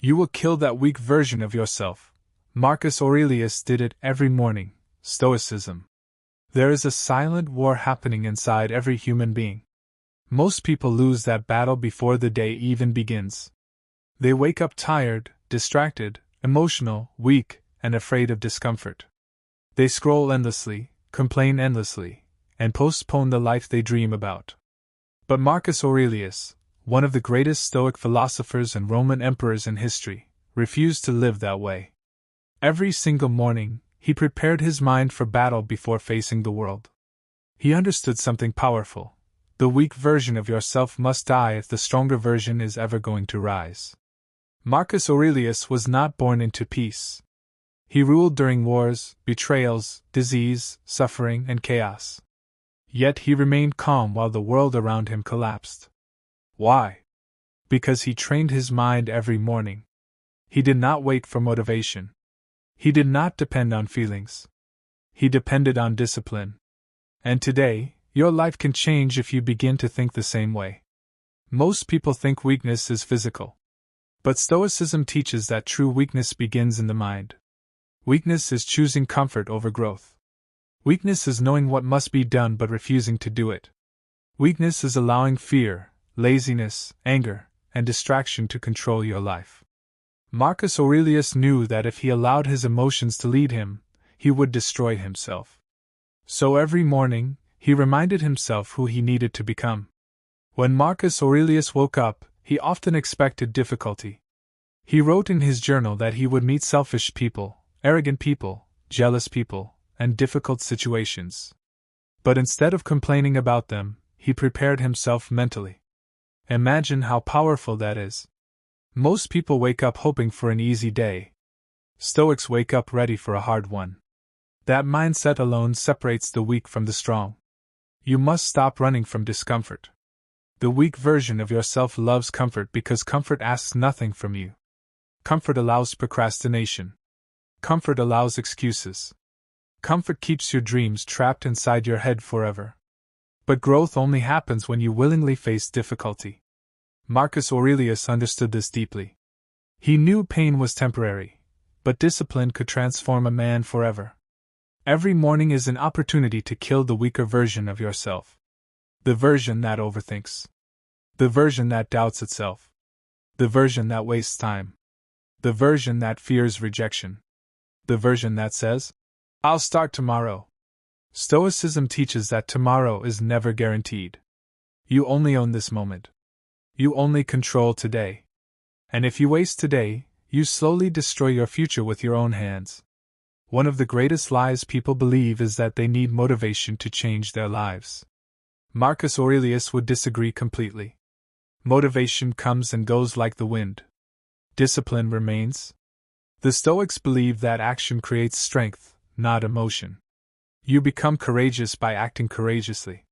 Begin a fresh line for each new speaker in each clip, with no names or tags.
You will kill that weak version of yourself. Marcus Aurelius did it every morning. Stoicism. There is a silent war happening inside every human being. Most people lose that battle before the day even begins. They wake up tired, distracted, emotional, weak, and afraid of discomfort. They scroll endlessly, complain endlessly, and postpone the life they dream about. But Marcus Aurelius, one of the greatest Stoic philosophers and Roman emperors in history, refused to live that way. Every single morning, he prepared his mind for battle before facing the world. He understood something powerful. The weak version of yourself must die if the stronger version is ever going to rise. Marcus Aurelius was not born into peace. He ruled during wars, betrayals, disease, suffering, and chaos. Yet he remained calm while the world around him collapsed. Why? Because he trained his mind every morning. He did not wait for motivation. He did not depend on feelings. He depended on discipline. And today, your life can change if you begin to think the same way. Most people think weakness is physical. But Stoicism teaches that true weakness begins in the mind. Weakness is choosing comfort over growth. Weakness is knowing what must be done but refusing to do it. Weakness is allowing fear, laziness, anger, and distraction to control your life. Marcus Aurelius knew that if he allowed his emotions to lead him, he would destroy himself. So every morning, he reminded himself who he needed to become. When Marcus Aurelius woke up, he often expected difficulty. He wrote in his journal that he would meet selfish people, arrogant people, jealous people, and difficult situations. But instead of complaining about them, he prepared himself mentally. Imagine how powerful that is. Most people wake up hoping for an easy day. Stoics wake up ready for a hard one. That mindset alone separates the weak from the strong. You must stop running from discomfort. The weak version of yourself loves comfort because comfort asks nothing from you. Comfort allows procrastination. Comfort allows excuses. Comfort keeps your dreams trapped inside your head forever. But growth only happens when you willingly face difficulty. Marcus Aurelius understood this deeply. He knew pain was temporary, but discipline could transform a man forever. Every morning is an opportunity to kill the weaker version of yourself. The version that overthinks. The version that doubts itself. The version that wastes time. The version that fears rejection. The version that says, "I'll start tomorrow." Stoicism teaches that tomorrow is never guaranteed. You only own this moment. You only control today. And if you waste today, you slowly destroy your future with your own hands. One of the greatest lies people believe is that they need motivation to change their lives. Marcus Aurelius would disagree completely. Motivation comes and goes like the wind. Discipline remains. The Stoics believe that action creates strength, not emotion. You become courageous by acting courageously.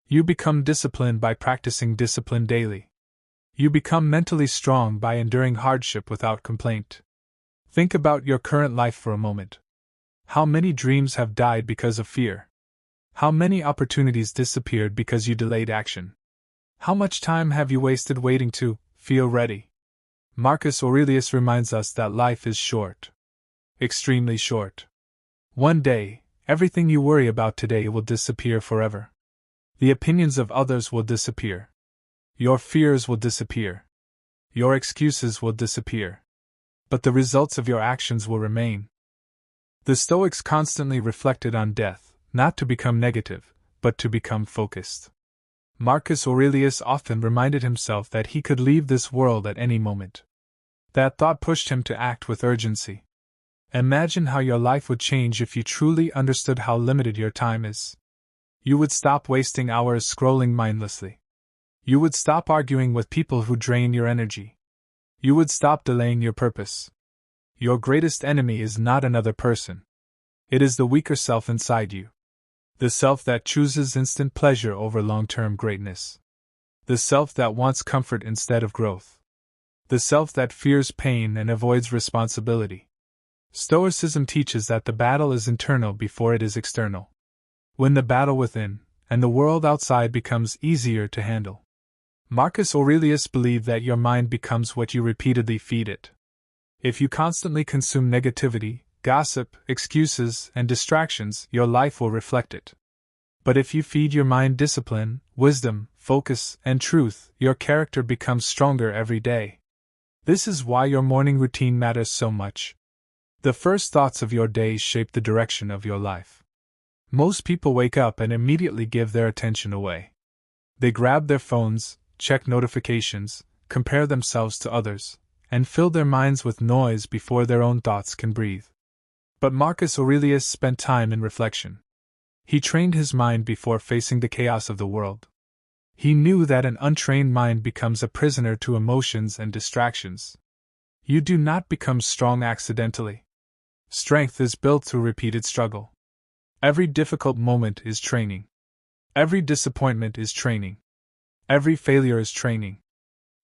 You become disciplined by practicing discipline daily. You become mentally strong by enduring hardship without complaint. Think about your current life for a moment. How many dreams have died because of fear? How many opportunities disappeared because you delayed action? How much time have you wasted waiting to feel ready? Marcus Aurelius reminds us that life is short. Extremely short. One day, everything you worry about today will disappear forever. The opinions of others will disappear. Your fears will disappear. Your excuses will disappear. But the results of your actions will remain. The Stoics constantly reflected on death, not to become negative, but to become focused. Marcus Aurelius often reminded himself that he could leave this world at any moment. That thought pushed him to act with urgency. Imagine how your life would change if you truly understood how limited your time is. You would stop wasting hours scrolling mindlessly. You would stop arguing with people who drain your energy. You would stop delaying your purpose. Your greatest enemy is not another person. It is the weaker self inside you. The self that chooses instant pleasure over long-term greatness. The self that wants comfort instead of growth. The self that fears pain and avoids responsibility. Stoicism teaches that the battle is internal before it is external. When the battle within and the world outside becomes easier to handle. Marcus Aurelius believed that your mind becomes what you repeatedly feed it. If you constantly consume negativity, gossip, excuses, and distractions, your life will reflect it. But if you feed your mind discipline, wisdom, focus, and truth, your character becomes stronger every day. This is why your morning routine matters so much. The first thoughts of your day shape the direction of your life. Most people wake up and immediately give their attention away. They grab their phones, check notifications, compare themselves to others, and fill their minds with noise before their own thoughts can breathe. But Marcus Aurelius spent time in reflection. He trained his mind before facing the chaos of the world. He knew that an untrained mind becomes a prisoner to emotions and distractions. You do not become strong accidentally. Strength is built through repeated struggle. Every difficult moment is training. Every disappointment is training. Every failure is training.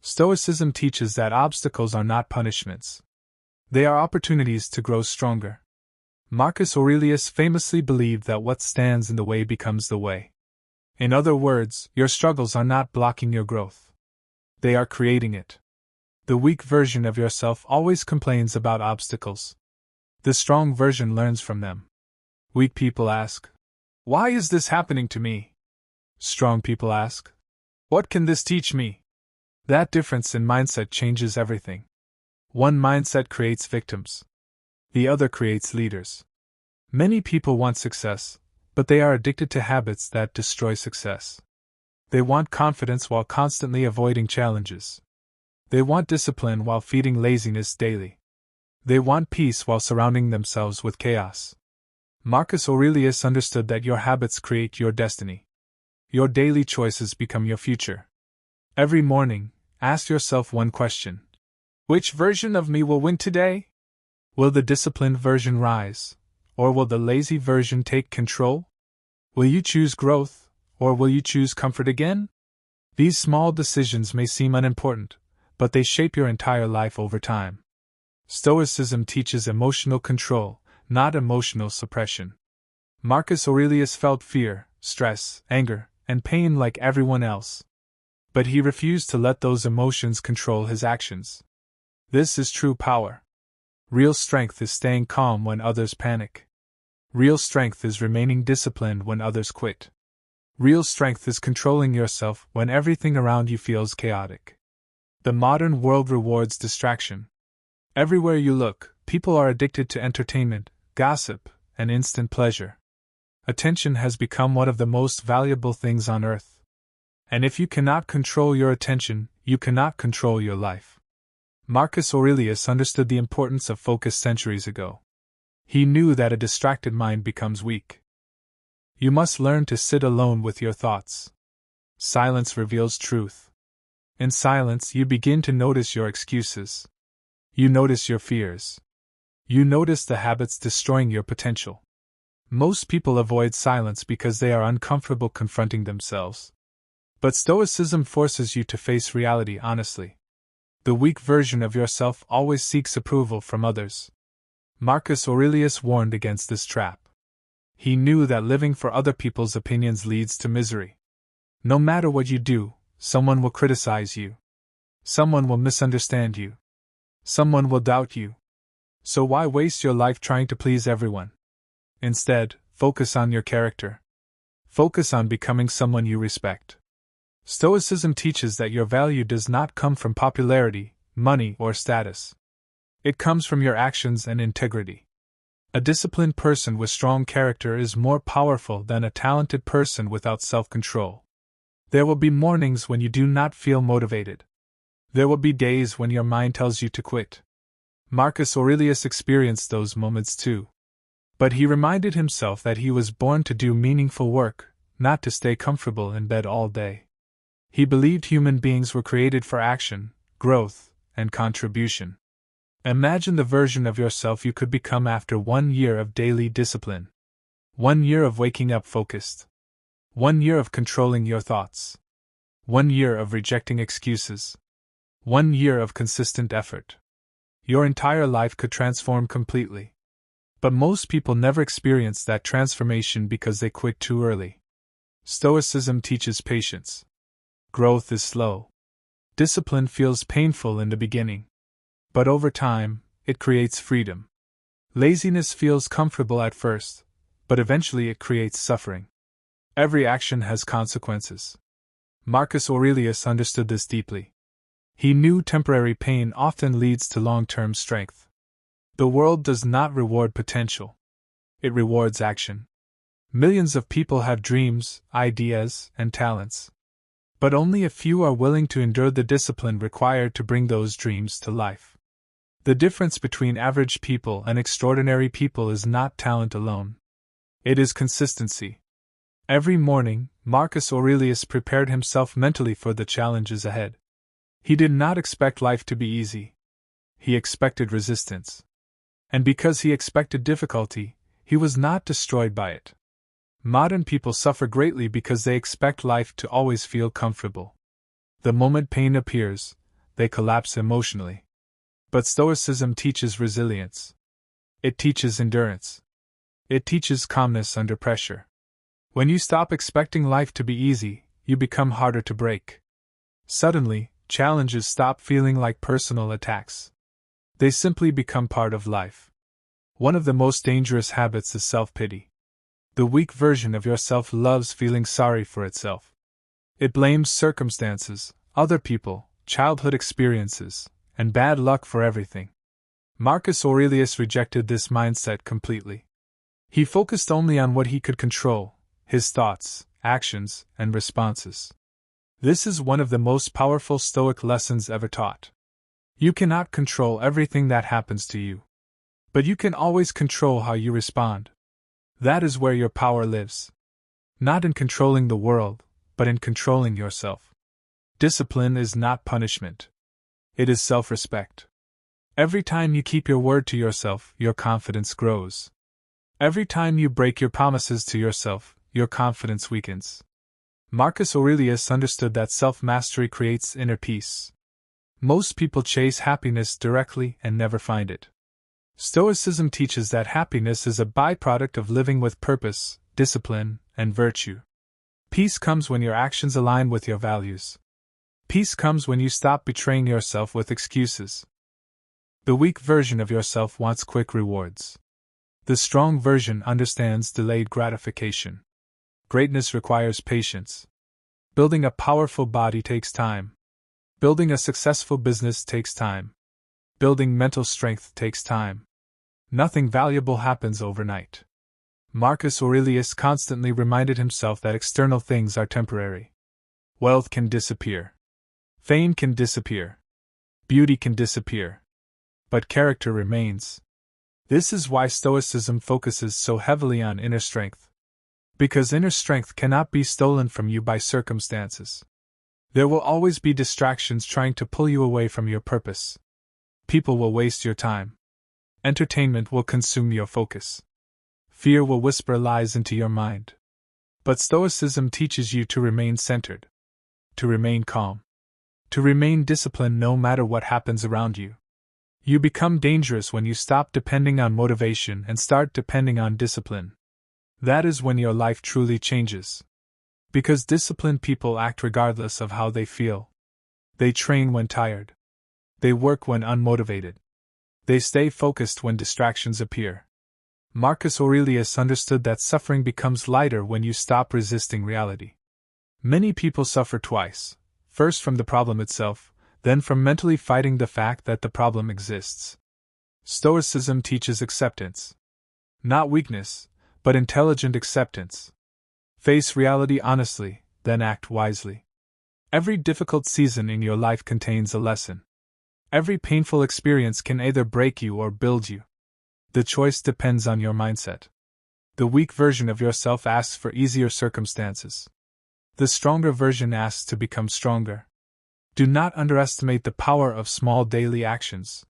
Stoicism teaches that obstacles are not punishments. They are opportunities to grow stronger. Marcus Aurelius famously believed that what stands in the way becomes the way. In other words, your struggles are not blocking your growth. They are creating it. The weak version of yourself always complains about obstacles. The strong version learns from them. Weak people ask, "Why is this happening to me?" Strong people ask, "What can this teach me?" That difference in mindset changes everything. One mindset creates victims. The other creates leaders. Many people want success, but they are addicted to habits that destroy success. They want confidence while constantly avoiding challenges. They want discipline while feeding laziness daily. They want peace while surrounding themselves with chaos. Marcus Aurelius understood that your habits create your destiny. Your daily choices become your future. Every morning, ask yourself one question. Which version of me will win today? Will the disciplined version rise, or will the lazy version take control? Will you choose growth, or will you choose comfort again? These small decisions may seem unimportant, but they shape your entire life over time. Stoicism teaches emotional control, not emotional suppression. Marcus Aurelius felt fear, stress, anger, and pain like everyone else. But he refused to let those emotions control his actions. This is true power. Real strength is staying calm when others panic. Real strength is remaining disciplined when others quit. Real strength is controlling yourself when everything around you feels chaotic. The modern world rewards distraction. Everywhere you look, people are addicted to entertainment, gossip, and instant pleasure. Attention has become one of the most valuable things on earth. And if you cannot control your attention, you cannot control your life. Marcus Aurelius understood the importance of focus centuries ago. He knew that a distracted mind becomes weak. You must learn to sit alone with your thoughts. Silence reveals truth. In silence, you begin to notice your excuses. You notice your fears. You notice the habits destroying your potential. Most people avoid silence because they are uncomfortable confronting themselves. But Stoicism forces you to face reality honestly. The weak version of yourself always seeks approval from others. Marcus Aurelius warned against this trap. He knew that living for other people's opinions leads to misery. No matter what you do, someone will criticize you. Someone will misunderstand you. Someone will doubt you. So why waste your life trying to please everyone? Instead, focus on your character. Focus on becoming someone you respect. Stoicism teaches that your value does not come from popularity, money, or status. It comes from your actions and integrity. A disciplined person with strong character is more powerful than a talented person without self-control. There will be mornings when you do not feel motivated. There will be days when your mind tells you to quit. Marcus Aurelius experienced those moments too. But he reminded himself that he was born to do meaningful work, not to stay comfortable in bed all day. He believed human beings were created for action, growth, and contribution. Imagine the version of yourself you could become after 1 year of daily discipline. 1 year of waking up focused. 1 year of controlling your thoughts. 1 year of rejecting excuses. 1 year of consistent effort. Your entire life could transform completely. But most people never experience that transformation because they quit too early. Stoicism teaches patience. Growth is slow. Discipline feels painful in the beginning. But over time, it creates freedom. Laziness feels comfortable at first, but eventually it creates suffering. Every action has consequences. Marcus Aurelius understood this deeply. He knew temporary pain often leads to long-term strength. The world does not reward potential. It rewards action. Millions of people have dreams, ideas, and talents. But only a few are willing to endure the discipline required to bring those dreams to life. The difference between average people and extraordinary people is not talent alone. It is consistency. Every morning, Marcus Aurelius prepared himself mentally for the challenges ahead. He did not expect life to be easy. He expected resistance. And because he expected difficulty, he was not destroyed by it. Modern people suffer greatly because they expect life to always feel comfortable. The moment pain appears, they collapse emotionally. But Stoicism teaches resilience. It teaches endurance. It teaches calmness under pressure. When you stop expecting life to be easy, you become harder to break. Suddenly, challenges stop feeling like personal attacks. They simply become part of life. One of the most dangerous habits is self-pity. The weak version of yourself loves feeling sorry for itself. It blames circumstances, other people, childhood experiences, and bad luck for everything. Marcus Aurelius rejected this mindset completely. He focused only on what he could control: his thoughts, actions, and responses. This is one of the most powerful Stoic lessons ever taught. You cannot control everything that happens to you. But you can always control how you respond. That is where your power lives. Not in controlling the world, but in controlling yourself. Discipline is not punishment. It is self-respect. Every time you keep your word to yourself, your confidence grows. Every time you break your promises to yourself, your confidence weakens. Marcus Aurelius understood that self-mastery creates inner peace. Most people chase happiness directly and never find it. Stoicism teaches that happiness is a byproduct of living with purpose, discipline, and virtue. Peace comes when your actions align with your values. Peace comes when you stop betraying yourself with excuses. The weak version of yourself wants quick rewards. The strong version understands delayed gratification. Greatness requires patience. Building a powerful body takes time. Building a successful business takes time. Building mental strength takes time. Nothing valuable happens overnight. Marcus Aurelius constantly reminded himself that external things are temporary. Wealth can disappear. Fame can disappear. Beauty can disappear. But character remains. This is why Stoicism focuses so heavily on inner strength. Because inner strength cannot be stolen from you by circumstances. There will always be distractions trying to pull you away from your purpose. People will waste your time. Entertainment will consume your focus. Fear will whisper lies into your mind. But Stoicism teaches you to remain centered. To remain calm. To remain disciplined no matter what happens around you. You become dangerous when you stop depending on motivation and start depending on discipline. That is when your life truly changes. Because disciplined people act regardless of how they feel. They train when tired. They work when unmotivated. They stay focused when distractions appear. Marcus Aurelius understood that suffering becomes lighter when you stop resisting reality. Many people suffer twice. First from the problem itself, then from mentally fighting the fact that the problem exists. Stoicism teaches acceptance. Not weakness, but intelligent acceptance. Face reality honestly, then act wisely. Every difficult season in your life contains a lesson. Every painful experience can either break you or build you. The choice depends on your mindset. The weak version of yourself asks for easier circumstances. The stronger version asks to become stronger. Do not underestimate the power of small daily actions.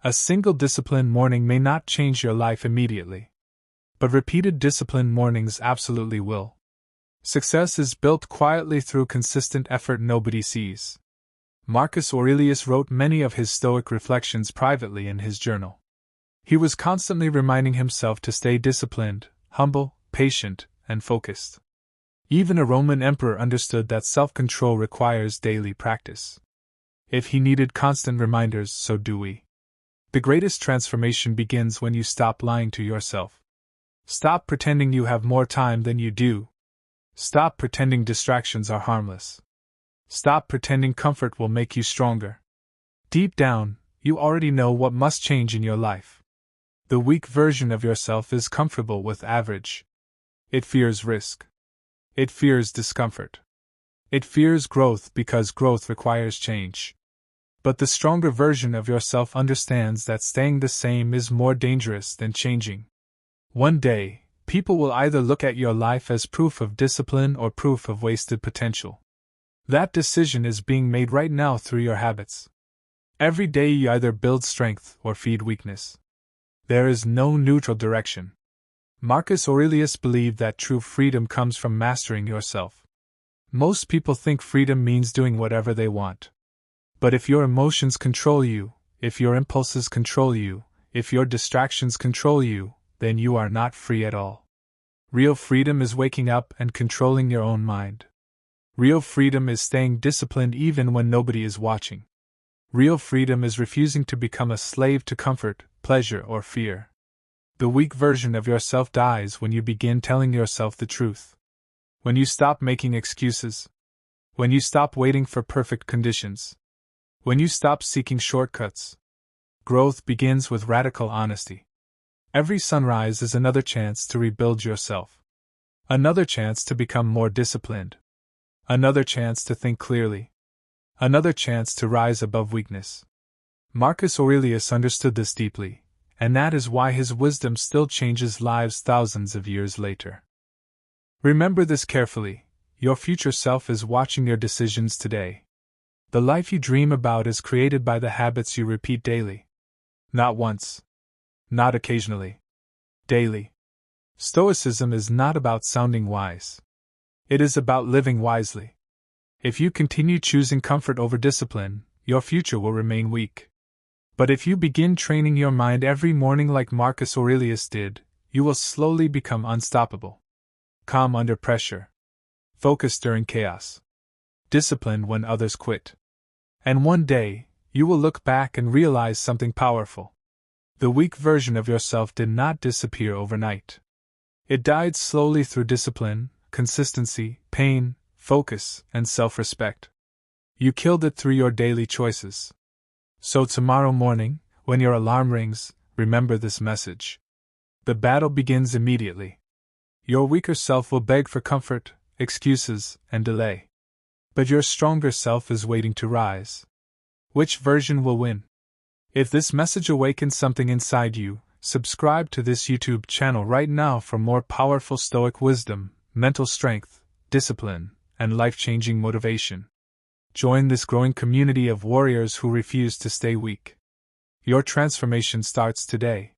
A single disciplined morning may not change your life immediately. But repeated disciplined mornings absolutely will. Success is built quietly through consistent effort nobody sees. Marcus Aurelius wrote many of his Stoic reflections privately in his journal. He was constantly reminding himself to stay disciplined, humble, patient, and focused. Even a Roman emperor understood that self-control requires daily practice. If he needed constant reminders, so do we. The greatest transformation begins when you stop lying to yourself. Stop pretending you have more time than you do. Stop pretending distractions are harmless. Stop pretending comfort will make you stronger. Deep down, you already know what must change in your life. The weak version of yourself is comfortable with average. It fears risk. It fears discomfort. It fears growth because growth requires change. But the stronger version of yourself understands that staying the same is more dangerous than changing. One day, people will either look at your life as proof of discipline or proof of wasted potential. That decision is being made right now through your habits. Every day you either build strength or feed weakness. There is no neutral direction. Marcus Aurelius believed that true freedom comes from mastering yourself. Most people think freedom means doing whatever they want. But if your emotions control you, if your impulses control you, if your distractions control you, then you are not free at all. Real freedom is waking up and controlling your own mind. Real freedom is staying disciplined even when nobody is watching. Real freedom is refusing to become a slave to comfort, pleasure, or fear. The weak version of yourself dies when you begin telling yourself the truth. When you stop making excuses. When you stop waiting for perfect conditions. When you stop seeking shortcuts. Growth begins with radical honesty. Every sunrise is another chance to rebuild yourself. Another chance to become more disciplined. Another chance to think clearly. Another chance to rise above weakness. Marcus Aurelius understood this deeply, and that is why his wisdom still changes lives thousands of years later. Remember this carefully: your future self is watching your decisions today. The life you dream about is created by the habits you repeat daily. Not once. Not occasionally. Daily. Stoicism is not about sounding wise. It is about living wisely. If you continue choosing comfort over discipline, your future will remain weak. But if you begin training your mind every morning like Marcus Aurelius did, you will slowly become unstoppable. Calm under pressure. Focused during chaos. Disciplined when others quit. And one day, you will look back and realize something powerful. The weak version of yourself did not disappear overnight. It died slowly through discipline, consistency, pain, focus, and self-respect. You killed it through your daily choices. So tomorrow morning, when your alarm rings, remember this message. The battle begins immediately. Your weaker self will beg for comfort, excuses, and delay. But your stronger self is waiting to rise. Which version will win? If this message awakens something inside you, subscribe to this YouTube channel right now for more powerful Stoic wisdom, mental strength, discipline, and life-changing motivation. Join this growing community of warriors who refuse to stay weak. Your transformation starts today.